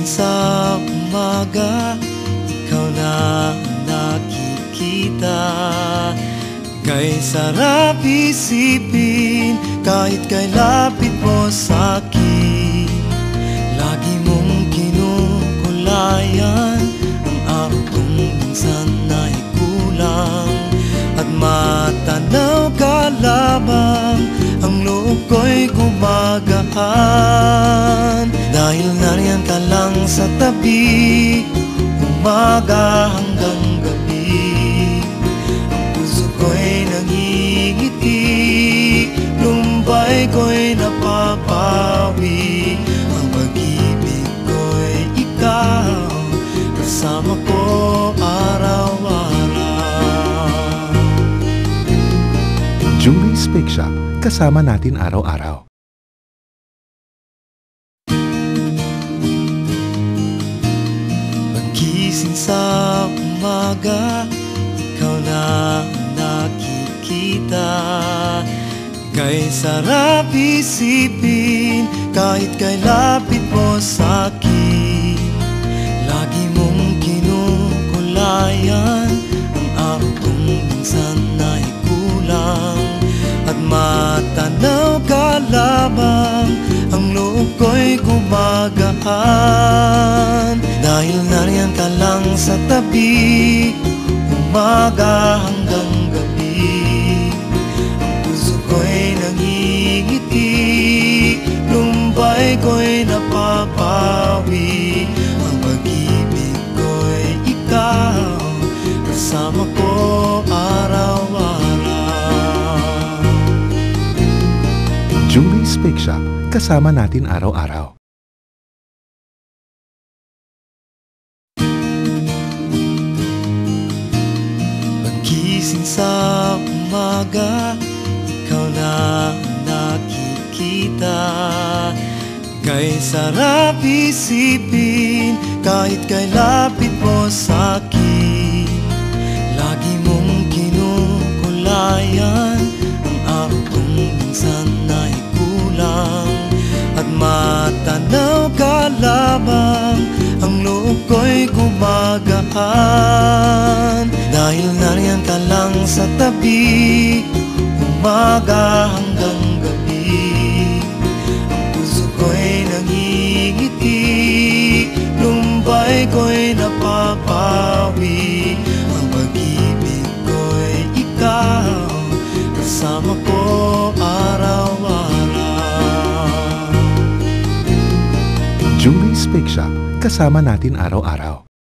Gising sa umaga, ikaw na ang nakikita. Kay sarap isipin kahit kay lapit mo sa'kin. Lagi mong kinukulayan ang araw kong minsan ay kulang. At matanaw ka lamang, ang loob ko'y gumagaan. Dahil nariyan ka lang sa tabi, umaga hanggang gabi. Ang puso ko'y nangingiti, lumbay ko'y napapawi. Ang pag-ibig ko'y ikaw, kasama ko araw-araw. Julie's Bake Shop, kasama natin araw-araw. Gising sa umaga, ikaw na ang nakikita. Kay sarap isipin kahit kay lapit mo sa'kin. Lagi mong kinukulayan ang araw kong minsan ay kulang. At matanaw ka lamang, ang loob ko'y gumagaan. Dahil nariyan ka lang sa tabi, umaga hanggang gabi. Ang puso ko'y nangingiti, lumbay ko'y napapawi. Ang pag-ibig ko'y ikaw, kasama ko araw-araw. Julie's Bake Shop, kasama natin araw-araw. Gising sa umaga, ikaw na ang nakikita. Kay sarap isipin kahit kay lapit mo sa'kin. Lagi mong kinukulayan ang araw kong minsan ay kulang. At matanaw ka lamang, ang loob ko'y gumagaan. Dahil nariyan ka lang sa tabi, umaga hanggang gabi. Ang puso ko'y nangingiti, lumbay ko'y napapawi. Ang pag-ibig ko'y ikaw, kasama ko araw-araw. Julie's Bake Shop, kasama natin araw-araw.